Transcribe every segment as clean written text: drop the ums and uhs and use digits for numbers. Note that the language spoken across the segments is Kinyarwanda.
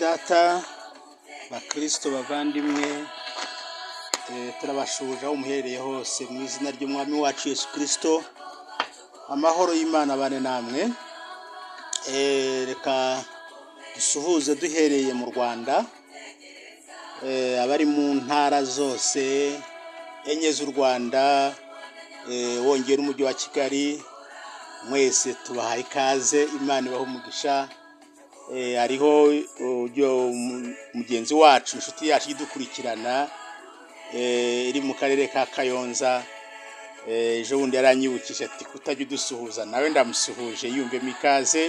data bakristo bavandimwe turabashuje aho muherereye hose mu izina ry'umwami wacu Yesu Kristo. Amahoro y'Imana bane namwe. Reka dusuhuze duhereye mu Rwanda, abari mu ntara zose enye z'u Rwanda, wongera umujyi wa Kigali, mwese tubahaye ikaze. Imana ibaho umugisha. Hariho mugenzi wacu, inshuti yacu idukurikirana, iri mu karere ka Kayonza. Ejo bundi yaranyibukije ati kutajya udusuhuza, nawe ndamusuhuje yumvemo ikaze.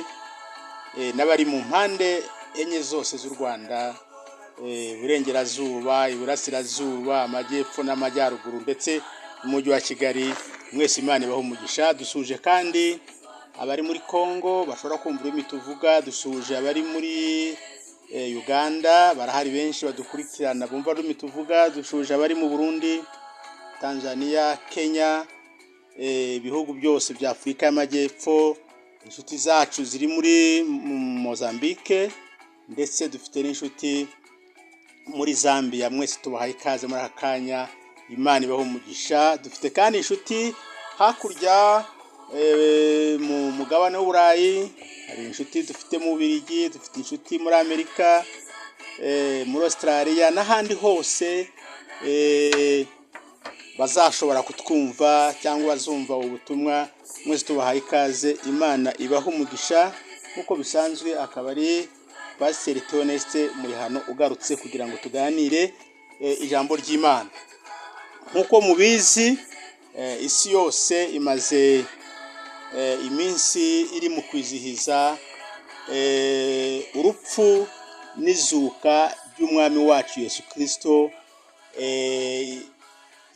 N'abari mu mpande enye zose z'u Rwanda, Iburengerazuba, Iburasirazuba, Amajyepfo n'Amajyaruguru ndetse n'umujyi wa Kigali, mwese Imana ibaho umugisha. Dusuje kandi abari muri Kongo bashobora kumva ururimi tuvuga, dusuje abari muri Uganda, barahari benshi badukurikirana bumva ururimi tuvuga, dusuje abari mu Burundi, Tanzania, Kenya, ibihugu byose bya Afurika y'Amajyepfo, inshuti zacu ziri muri Mozambique, ndetse dufite n'inshuti muri Zambia. Mwese tubahaye ikaze muri aka kanya. Imana ibaho umugisha. Dufite kandi inshuti hakurya mu mugabane w'Uburayi, hari inshuti dufite mu Bubiligi, dufite inshuti muri Amerika, muri Australia n'ahandi hose bazashobora kutwumva cyangwa bazumva ubutumwa. Mwese tubahaye ikaze. Imana ibaho umugisha. Nk'uko bisanzwe akaba ari Pasiteri Theoneste muri hano ugarutse kugira ngo tuganire ijambo ry'Imana. Nk'uko mubizi, isi yose imaze iminsi iri mu kwizihiza urupfu n'izuka ry'umwami wacu Yesu Kristo.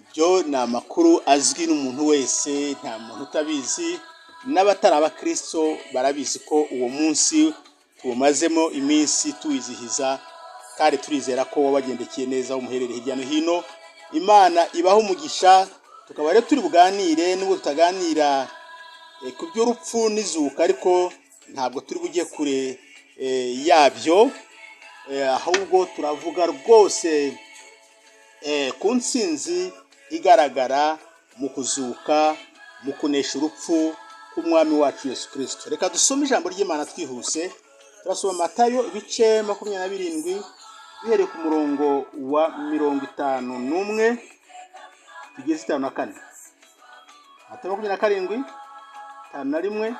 Ibyo ni amakuru azwi n'umuntu wese, nta muntu utabizi. N'abatari abakristo barabizi ko uwo munsi tuwumazemo iminsi tuwizihiza, kandi turizera ko wabagendekeye neza umuherere hirya no hino. Imana ibaho umugisha. Tukaba rero turi buganire, nubwo tutaganira ku by'urupfu n'izuka, ariko ntabwo turi bujye kure yabyo, ahubwo turavuga rwose ku ntsinzi igaragara mu kuzuka, mu kunesha urupfu k'umwami wacu Yesu Kristo. Reka dusome ijambo ry'Imana twihuse. Turasoma Matayo ibice 27 bihereye ku murongo wa 51 tugeze 54. Matayo 27 51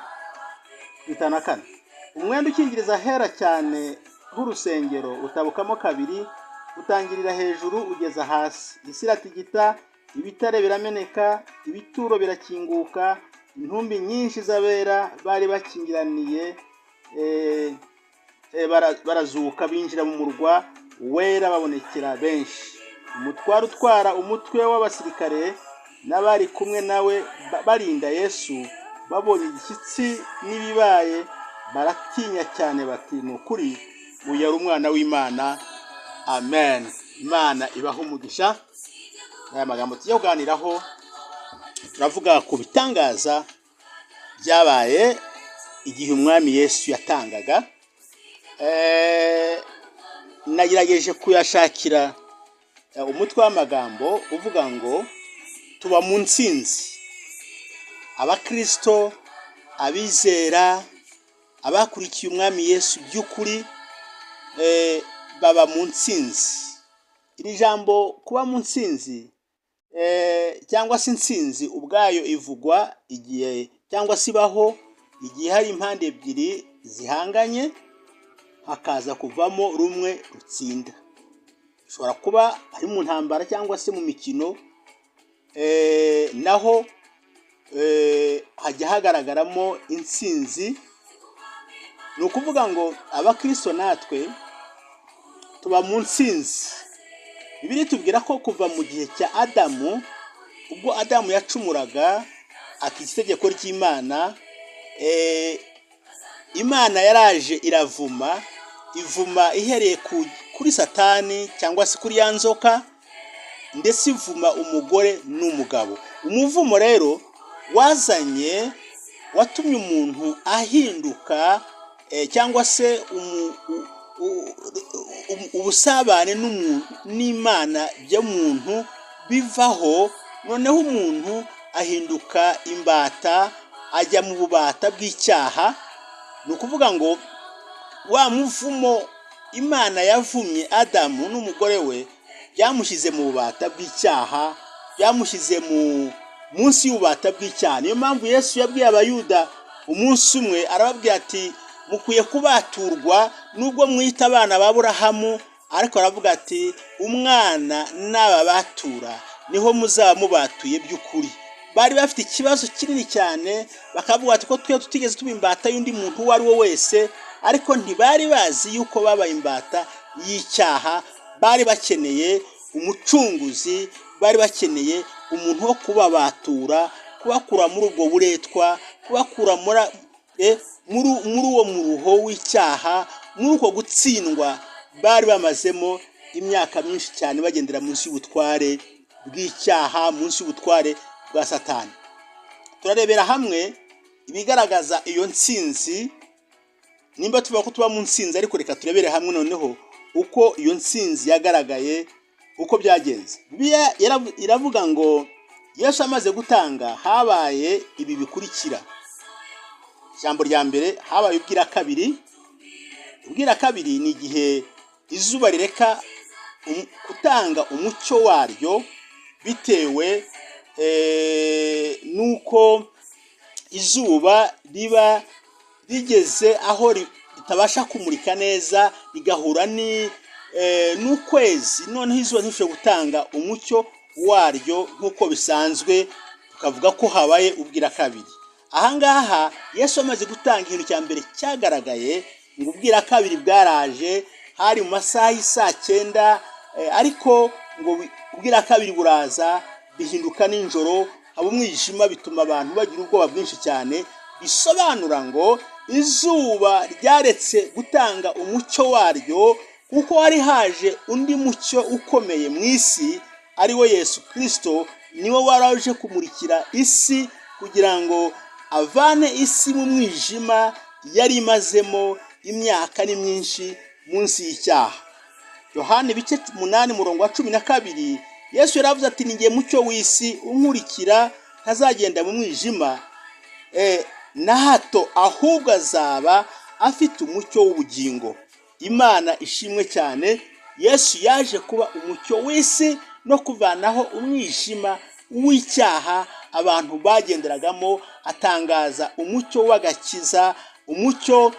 54. Umwenda ukingiriza hera cyane nk'urusengero utabukamo kabiri, utangirira hejuru ugeza hasi. Isi iratigita, ibitare birameneka, ibituro birakinguka. Intumbi nyinshi z'abera bari bakingiraniye barazuka binjira mu murwa wera babonekera benshi. Umutware utwara umutwe w'abasirikare n'abari kumwe nawe barinda Yesu babonye igishyitsi n'ibibaye, baratinya cyane bati, ni ukuri uyu yari umwana w'Imana. Amen. Imana ibaho umugisha. Aya magambo tujya kuganiraho, turavuga ku bitangaza byabaye igihe umwami Yesu yatangaga. Nagerageje kuyashakira umutwe w'amagambo uvuga ngo tuba mu ntsinzi. Abakristo, abizera, abakurikiye umwami Yesu by'ukuri baba mu ntsinzi. Iri jambo kuba mu ntsinzi cyangwa se intsinzi ubwayo ivugwa igihe cyangwa se ibaho igihe hari impande ebyiri zihanganye, hakaza kuvamo rumwe rutsinda. Bishobora kuba ari mu ntambara cyangwa se mu mikino, naho hajya hagaragaramo intsinzi. Ni ukuvuga ngo abakristo natwe tuba mu ntsinzi. Bibiliya itubwira ko kuva mu gihe cya Adamu, ubwo Adamu yacumuraga akica itegeko ry'Imana, Imana yaraje iravuma ihereye kuri Satani cyangwa se kuri ya nzoka, ndetse ivuma umugore n'umugabo. Umuvumo rero watumye umuntu ahinduka cyangwa se ubusabane n'Imana by'umuntu bivaho, noneho umuntu ahinduka imbata, ajya mu bubata bw'icyaha. Ni ukuvuga ngo wa muvumo Imana yavumye Adamu n'umugore we byamushyize mu bubata bw'icyaha, byamushyize munsi y'ububata bw'icyaha. Niyo mpamvu Yesu yabwiye abayuda umunsi umwe, arababwira ati mukwiye kubaturwa nubwo mwita abana ba Aburahamu, ariko aravuga ati umwana n'ababatura niho muzaba mubatuye by'ukuri. Bari bafite ikibazo kinini cyane, bakavuga ati ko twe tutigeze tuba imbata y'undi muntu uwo ari we wese, ariko ntibari bazi yuko babaye imbata y'icyaha. Bari bakeneye umucunguzi, bari bakeneye umuntu wo kubabatura, kubakura muri ubwo buretwa, kubakura muri uwo muruho w'icyaha, muri uko gutsindwa bari bamazemo imyaka myinshi cyane bagendera munsi y'ubutware bw'icyaha, munsi y'ubutware bwa Satani. Turarebera hamwe ibigaragaza iyo ntsinzi, nimba tuvuga ko tuba mu ntsinzi, ariko reka turebere hamwe noneho uko iyo ntsinzi yagaragaye, uko byagenze. Bibiliya iravuga ngo Yesu amaze gutanga habaye ibi bikurikira. Ijambo rya mbere, habaye ubwira kabiri. Ubwira kabiri ni igihe izuba rireka gutanga umucyo waryo, bitewe nuko izuba riba rigeze aho ritabasha kumurika neza, rigahura n'ukwezi, noneho izuba ntishobora gutanga umucyo waryo nk'uko bisanzwe, tukavuga ko habaye ubwira kabiri. Ahangaha Yesu amaze gutanga ikintu cya mbere cyagaragaye, ngo ubwira kabiri bwaraje, hari mu masaha y'isaa 9, ariko ngo ubwira kabiri buraza bihinduka n'ijoro, haba umwijima, bituma abantu bagira ubwoba bwinshi cyane. Bisobanura ngo izuba ryaretse gutanga umucyo waryo, kuko hari haje undi mucyo ukomeye mu isi, ari we Yesu Kristo. Niwe waraje kumurikira isi kugira ngo avane isi mu mwijima yari imazemo imyaka ni myinshi munsi y'icyaha. Yohana ibice 8:12, Yesu yaravuze ati ningiye mucyo w'isi, unkurikira ntazagenda mu mwijima na hato, ahubwo azaba afite umucyo w'ubugingo. Imana ishimwe cyane, Yesu yaje kuba umucyo w'isi no kuvanaho umwijima w'icyaha abantu bagenderagamo, atangaza umucyo w'agakiza, umucyo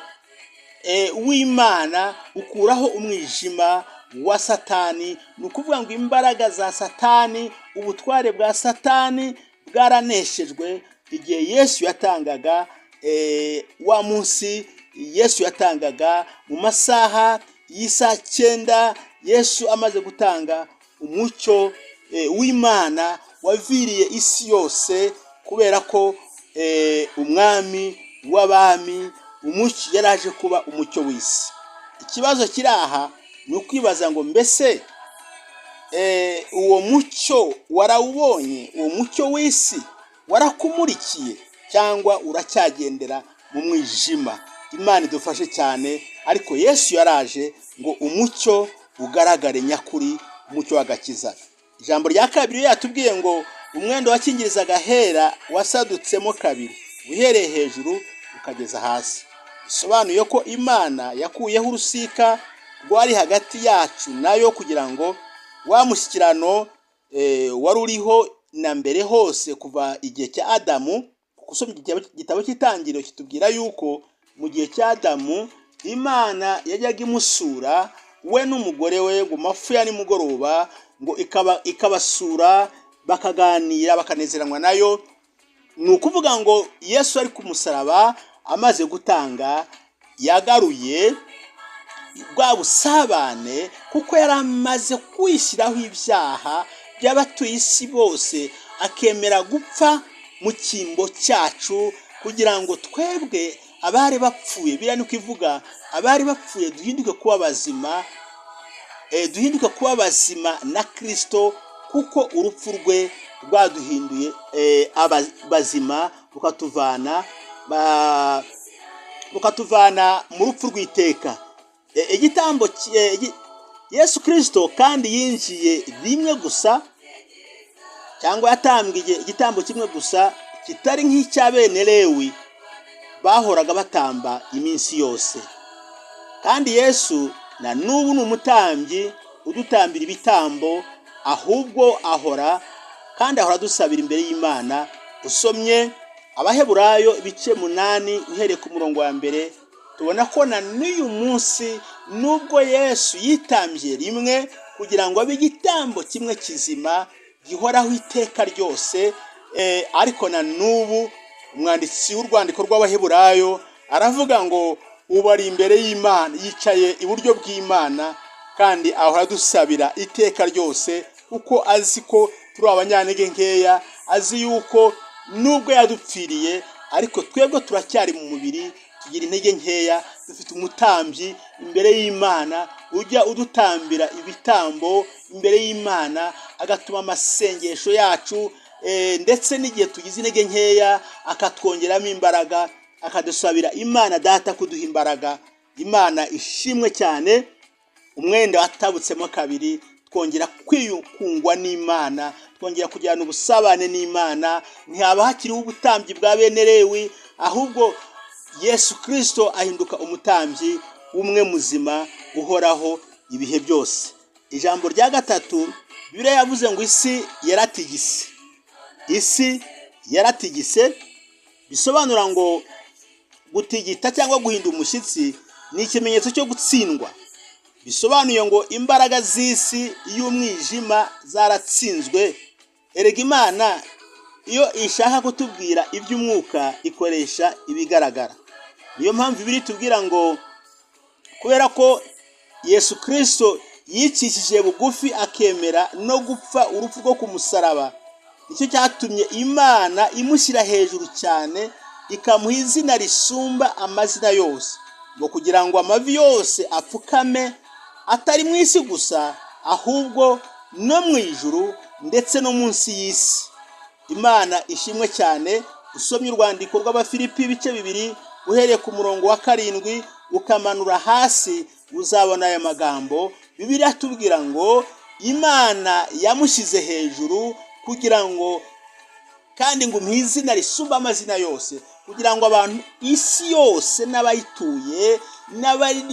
w'Imana, ukuraho umwijima wa Satani. Ni ukuvuga ngo imbaraga za Satani, ubutware bwa Satani bwaraneshejwe igihe Yesu yatangaga wa munsi. Yesu yatangaga mu masaha y'isaa 9, Yesu amaze gutanga umucyo w'Imana waviriye isi yose, kubera ko umwami w'abami, umucyo yaraje kuba umucyo w'isi. Ikibazo kiri aha ni ukwibaza ngo mbese uwo mucyo warawubonye, uwo mucyo w'isi warakumurikiye, cyangwa uracyagendera mu mwijima? Imana idufashe cyane. Ariko Yesu yaraje ngo umucyo ugaragare nyakuri, umucyo w'agakiza. Ijambo rya kabiri yatubwiye ngo umwenda wakingirizaga hera wasadutsemo kabiri, uhereye hejuru ukageza hasi. Bisobanuye ko Imana yakuyeho urusika rwari hagati yacu nayo, kugira ngo wa mushyikirano wari uriho na mbere hose kuva igihe cya Adamu. Gusoma igitabo cy'Itangiriro kitubwira yuko mu gihe cya Adamu Imana yajyaga imusura we n'umugore we ngo mafu ya nimugoroba, ngo ikabasura, bakaganira, bakanezeranwa nayo. Ni ukuvuga ngo Yesu ari ku musaraba amaze gutanga, yagaruye bwa busabane, kuko yari amaze kwishyiraho ibyaha by'abatuye isi bose, akemera gupfa mu cyimbo cyacu, kugira ngo twebwe abari bapfuye, biriya ni kuvuga abari bapfuye, duhinduke kuba bazima, duhinduke kuba bazima na Kristo, kuko urupfu rwe rwaduhinduye abazima, rukatuvana mu rupfu rw'iteka. igitambo Yesu Kristo kandi yinjiye rimwe gusa, cyangwa yatambwe igitambo kimwe gusa kitari nk'icya bene Lewi bahoraga batamba iminsi yose. Kandi Yesu na n'ubu ni umutambyi udutambira ibitambo, ahubwo ahora dusabira imbere y'Imana. Usomye Abaheburayo ibice 8 uhereye ku murongo wa mbere, tubona ko na n'uyu munsi nubwo Yesu yitambye rimwe kugira ngo abe igitambo kimwe kizima gihoraho iteka ryose, ariko na n'ubu umwanditsi w'urwandiko rw'Abaheburayo aravuga ngo ubu ari imbere y'Imana, yicaye iburyo bw'Imana, kandi ahora dusabira iteka ryose, kuko azi ko turi abanyantege nkeya, azi yuko nubwo yadupfiriye ariko twebwe turacyari mu mubiri, tugira intege nkeya. Dufite umutambyi imbere y'Imana ujya udutambira ibitambo imbere y'Imana, agatuma amasengesho yacu ndetse n'igihe tugize intege nkeya akatwongeramo imbaraga, akadusabira Imana Data kuduha imbaraga. Imana ishimwe cyane. Umwenda watabutsemo kabiri, twongera kwiyungwa n'Imana, twongera kujyana ubusabane n'Imana. Ntihaba hakiriho ubutambyi bwa bene Lewi, ahubwo Yesu Kristo ahinduka umutambyi umwe muzima uhoraho ibihe byose. Ijambo rya gatatu, Bibiliya yavuze ngo isi yaratigise. Isi yaratigise bisobanura ngo gutigita cyangwa guhinda umushyitsi ni ikimenyetso cyo gutsindwa. Bisobanuye ngo imbaraga z'isi y'umwijima zaratsinzwe. Erega Imana iyo ishaka kutubwira iby'umwuka ikoresha ibigaragara. Niyo mpamvu Bibiliya itubwira ngo kubera ko Yesu Kristo yicishije bugufi akemera no gupfa urupfu rwo ku musaraba, nicyo cyatumye Imana imushyira hejuru cyane, ikamuha izina risumba amazina yose, ngo kugira ngo amavi yose apfukame, atari mu isi gusa ahubwo no mu ijuru ndetse no munsi y'isi. Imana ishimwe cyane. Usomye urwandiko rw'Abafilipi ibice 2 uhereye ku murongo wa 7 ukamanura hasi, uzabona aya magambo. Bibiliya tubwira ngo Imana yamushyize hejuru kugira ngo kandi ngo izina risumba amazina yose, kugira ngo abantu isi yose n'abayituye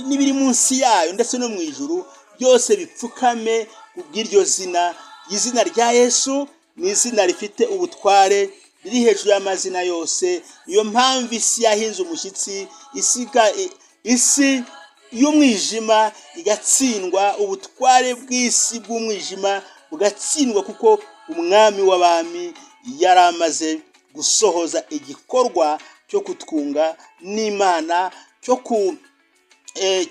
n'ibiri munsi yayo ndetse no mu ijuru byose bipfukame kubw'iryo zina. Izina rya Yesu ni izina rifite ubutware, riri hejuru y'amazina yose. Niyo mpamvu isi yahinze umushyitsi, isi y'umwijima igatsindwa, ubutware bw'isi bw'umwijima bugatsindwa, kuko umwami w'abami yaramaze gusohoza igikorwa cyo kutwunga n'Imana,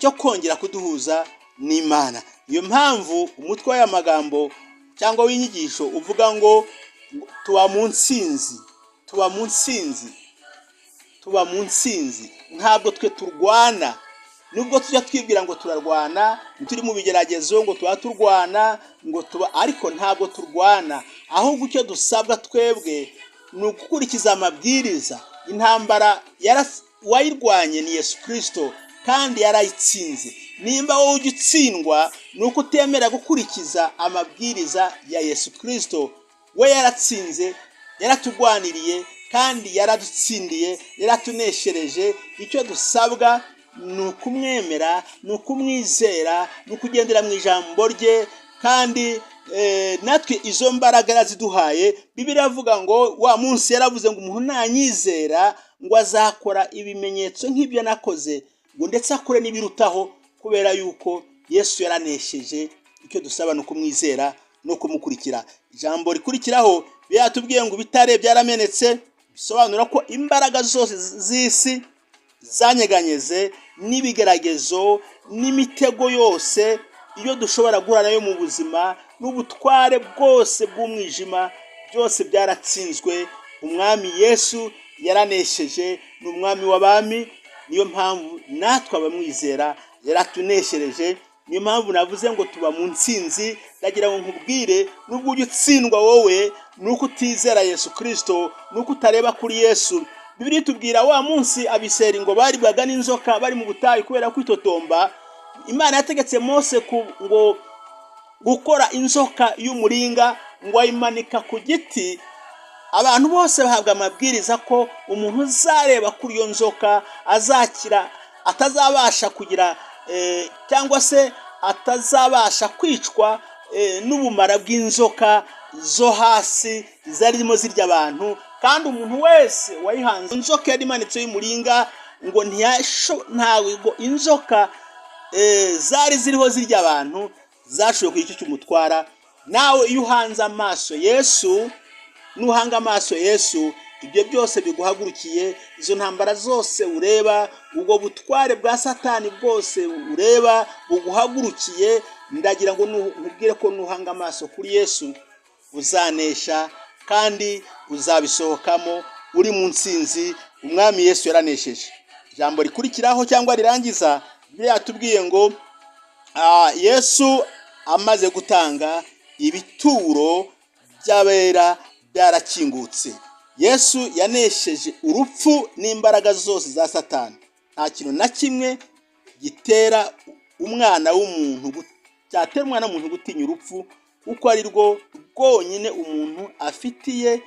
cyo kongera kuduhuza n'Imana. Niyo mpamvu umutwe w'aya magambo cyangwa w'inyigisho uvuga ngo tuba mu ntsinzi. Ntabwo twe turwana, nubwo tujya twibwira ngo turarwana, turi mu bigeragezo ngo tuba turwana, ariko ntabwo turwana. Ahubwo icyo dusabwa twebwe ni ugukurikiza amabwiriza. Intambara wayirwanye ni Yesu Kristo, kandi yarayitsinze. Nimba wowe ujya utsindwa, ni uko utemera gukurikiza amabwiriza ya Yesu Kristo. We yaratsinze, yaratugwaniriye, kandi yaradutsindiye, yaratuneshereje. Icyo dusabwa ni ukumwemera, ni ukumwizera, ni ukugendera mu ijambo rye, kandi natwe izo mbaraga yaraziduhaye. Bibiliya avuga ngo wa munsi yaravuze ngo umuntu nanyizera ngo azakora ibimenyetso nk'ibyo nakoze, ngo ndetse akore n'ibirutaho, kubera yuko Yesu yaranesheje. Icyo dusaba ni ukumwizera no kumukurikira. Ijambo rikurikiraho byatubwiye ngo bitare byaramenetse, bisobanura ko imbaraga zose z'isi zanyeganyeze, n'ibigeragezo n'imitego yose iyo dushobora guhura nayo mu buzima, n'ubutware bwose bw'umwijima, byose byaratsinzwe. Umwami Yesu yaranesheje, ni umwami w'abami. Niyo mpamvu natwe abamwizera yaratuneshereje. Niyo mpamvu navuze ngo tuba mu ntsinzi. Ndagira ngo nkubwire, nubwo ujya utsindwa wowe, nuko utizera Yesu Kristo, nuko utareba kuri Yesu. Bibiliya itubwira wa munsi Abiseri ngo baribwaga n'inzoka bari mu butayu kubera kwitotomba, Imana yategetse Mose ngo gukora inzoka y'umuringa ngo ayimanika ku giti. Abantu bose bahabwa amabwiriza ko umuntu uzareba kuri iyo nzoka azakira, atazabasha kugira cyangwa se atazabasha kwicwa n'ubumara bw'inzoka zo hasi zarimo zirya abantu. Kandi umuntu wese wayihanze inzoka yari imanitse y'umuringa ngo ntago inzoka zari ziriho zirya abantu zashoboye kugira icyo cy'umutwara. Nawe iyo uhanze amaso Yesu, nuhanga amaso Yesu, ibyo byose biguhagurukiye, izo ntambara zose ureba, ubwo butware bwa Satani bwose ureba buguhagurukiye, ndagira ngo nkubwire ko nuhanga amaso kuri Yesu uzanesha kandi uzabisohokamo uri mu ntsinzi. Umwami Yesu yaranesheje. Ijambo rikurikiraho cyangwa rirangiza byatubwiye ngo Yesu amaze gutanga ibituro by'abera byarakingutse. Yesu yanesheje urupfu n'imbaraga zose za Satani. Nta kintu na kimwe gitera umwana w'umuntu cyatera umwana w'umuntu gutinya urupfu, kuko ari rwo rwonyine umuntu adafitiye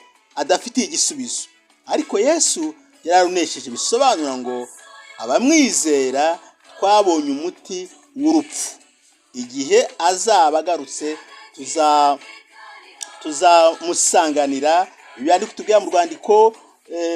igisubizo. Ariko Yesu yararunesheje, bisobanura ngo abamwizera twabonye umuti w'urupfu. Igihe azaba agarutse tuzamusanganira. Ibyandiko tubwira mu rwandiko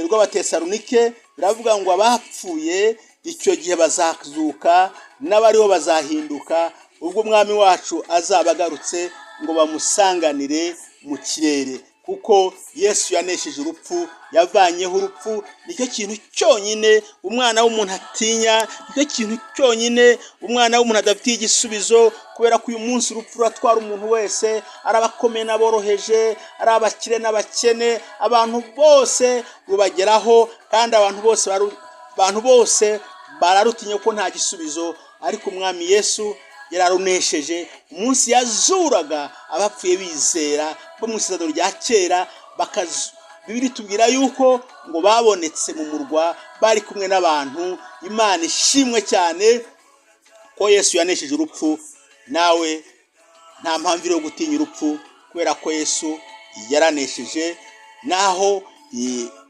rw'Abatesalonike biravuga ngo abapfuye icyo gihe bazazuka, n'abariho bazahinduka ubwo umwami wacu azaba agarutse ngo bamusanganire mu kirere. Kuko Yesu yanesheje urupfu, yavanyeho urupfu. Nicyo kintu cyonyine umwana w'umuntu atinya, nicyo kintu cyonyine umwana w'umuntu adafitiye igisubizo, kubera ko uyu munsi urupfu ruratwara umuntu wese, ari abakomeye n'aboroheje, ari abakire n'abakene, abantu bose rubageraho, kandi abantu bose bararutinya ko nta gisubizo. Ariko umwami Yesu yararunesheje. Umunsi yazuraga abapfuye bizera bo mu isezerano rya kera, Bibiri tubwira yuko ngo babonetse mu murwa bari kumwe n'abantu. Imana ishimwe cyane ko Yesu yanesheje urupfu. Nawe nta mpamvu yo gutinya urupfu, kubera ko Yesu yaranesheje. Naho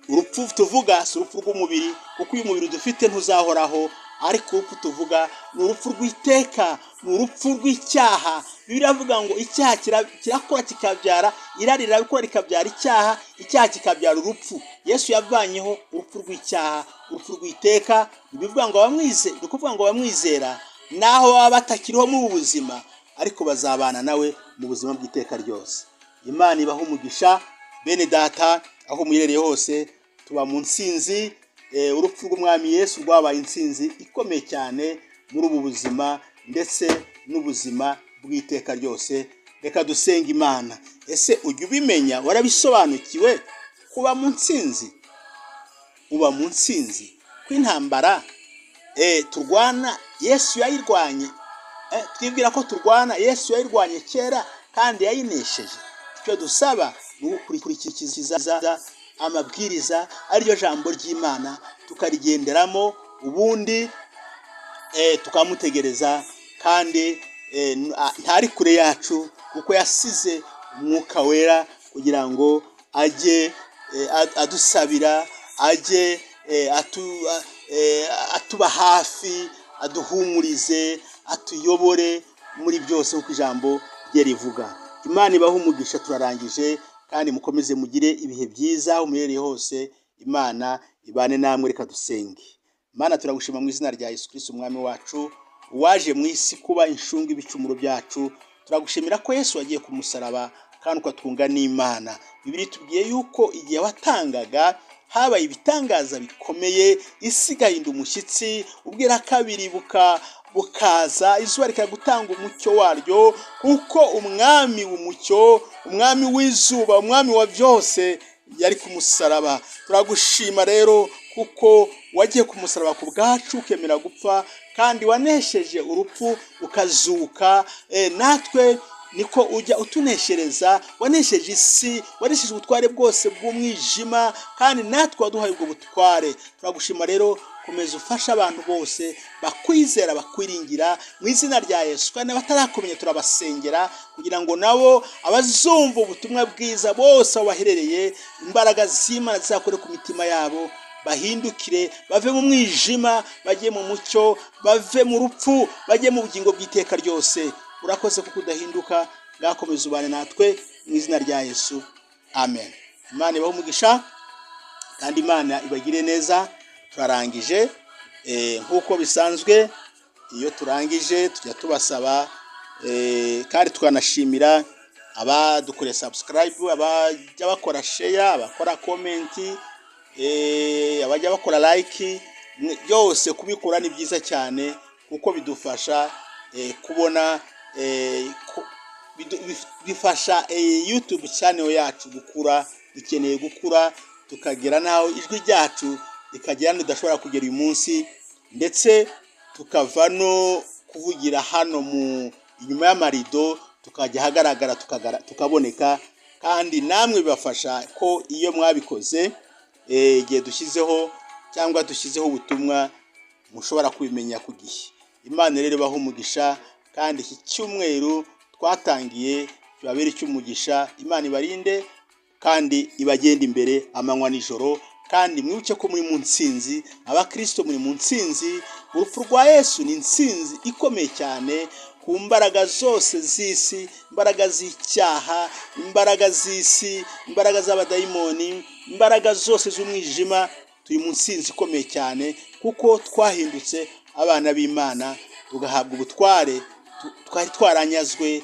urupfu tuvuga si urupfu rw'umubiri, kuko uyu mubiri dufite ntuzahoraho, ariko urupfu tuvuga ni urupfu rw'iteka, ni urupfu rw'icyaha. Bibiliya iravuga ngo icyaha kirakora kikabyara irari, rirabikora rikabyara icyaha, icyaha kikabyara urupfu. Yesu yavanyeho urupfu rw'icyaha, urupfu rw'iteka. Bivuga ngo abamwizera naho baba batakiriho mu buzima, ariko bazabana nawe mu buzima bw'iteka ryose. Imana ibaha umugisha bene data, aho muherereye hose. Tuba mu ntsinzi. Urupfu rw'umwami Yesu rwabaye intsinzi ikomeye cyane muri ubu buzima, ndetse n'ubuzima bw'iteka ryose. Reka dusenga Imana. Ese ujya ubimenya? Warabisobanukiwe? Kuba mu ntsinzi, uba mu ntsinzi. Kw'intambara turwana Yesu yayirwanye. Twibwira ko turwana, Yesu yayirwanye kera kandi yayinesheje. Icyo dusaba ni ukurikiza amabwiriza ariyo jambo ry'Imana, tukarigenderamo, ubundi tukamutegereza. Kandi ntari kure yacu, kuko yasize umwuka wera kugira ngo ajye adusabira, ajye atuba hafi, aduhumurize, atuyobore muri byose uko ijambo rye rivuga. Imana ibaha umugisha. Turarangije, kandi mukomeze mugire ibihe byiza aho muherereye hose. Imana ibane namwe. Reka dusenge. Mana, turagushima mu izina rya Yesu Kristo umwami wacu, waje mu isi kuba inshungu ibicumuro byacu. Turagushimira ko Yesu wagiye ku musaraba kandi ukatwunga n'Imana. Bibiri tubwiye yuko igihe watangaga habaye ibitangaza bikomeye, isi igahinda umushyitsi, ubwira kabiri bukaza, izuba rikajya gutanga umucyo waryo, kuko umwami w'umucyo, umwami w'izuba, umwami wa byose yari ku musaraba. Turagushima rero kuko wagiye ku musaraba ku bwacu, ukemera gupfa, kandi wanesheje urupfu ukazuka. Natwe niko ujya utuneshereza, wanesheje isi, wanesheje ubutware bwose bw'umwijima, kandi natwe waduhaye ubwo butware. Turagushima rero, komeza ufasha abantu bose bakwizera bakwiringira mu izina rya Yesu, kandi abatarakumenya turabasengera kugira ngo nabo abazumva ubutumwa bwiza bose aho baherereye, imbaraga z'Imana zizakore ku mitima yabo, bahindukire bave mu mwijima bajye mu mucyo, bave mu rupfu bajye mu bugingo bw'iteka ryose. Urakoze kuko udahinduka, ngakomeza ubane natwe mu izina rya Yesu, amen. Imana ibahe umugisha kandi Imana ibagire neza. Turarangije nk'uko bisanzwe, iyo turangije tujya tubasaba kandi tukanashimira abadukoreye subscribe, abajya bakora share, abakora comment, abajya bakora like, byose kubikora ni byiza cyane kuko bidufasha kubona, bifasha YouTube channel yacu gukura. Dukeneye gukura tukagera naho ijwi ryacu rikagera ndashobora kugera uyu munsi, ndetse tukava no kuvugira hano mu inyuma y'amarido tukajya hagaragara tukaboneka. Kandi namwe bibafasha ko iyo mwabikoze igihe dushyizeho cyangwa dushyizeho ubutumwa mushobora kubimenya ku gihe. Imana rero ibahe umugisha, kandi iki cyumweru twatangiye kibabere cy'umugisha. Imana ibarinde kandi ibagenda imbere amanywa nijoro, kandi mwibuke ko muri mu ntsinzi. Abakristo muri mu ntsinzi. Urupfu rwa Yesu ni intsinzi ikomeye cyane ku mbaraga zose z'isi, imbaraga z'icyaha, imbaraga z'isi, imbaraga z'abadayimoni, imbaraga zose z'umwijima. Turi mu ntsinzi ikomeye cyane kuko twahindutse abana b'Imana, tugahabwa ubutware twari twaranyazwe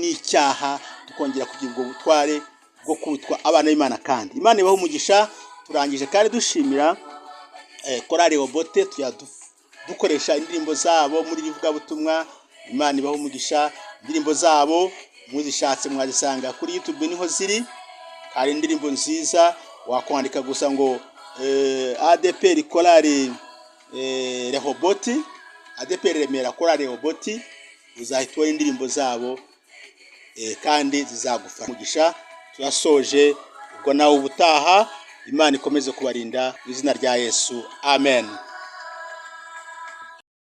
n'icyaha, tukongera kugira ubwo butware bwo kwitwa abana b'Imana. Kandi Imana ibahe umugisha. Turangije kandi dushimira korali Rehobote, dukoresha indirimbo zabo muri ivugabutumwa. Imana ibahe umugisha. Indirimbo zabo muzishatse mwazisanga kuri YouTube, niho ziri, kandi indirimbo nziza. Wakwandika gusa ngo ADPR korali Rehobote, ADPR Remera korali Rehobote, uzahita ubona indirimbo zabo kandi zizagufasha. Umugisha. Turasoje, ubwo nawe ubutaha. Imana ikomeze kubarinda mu izina rya Yesu, amen.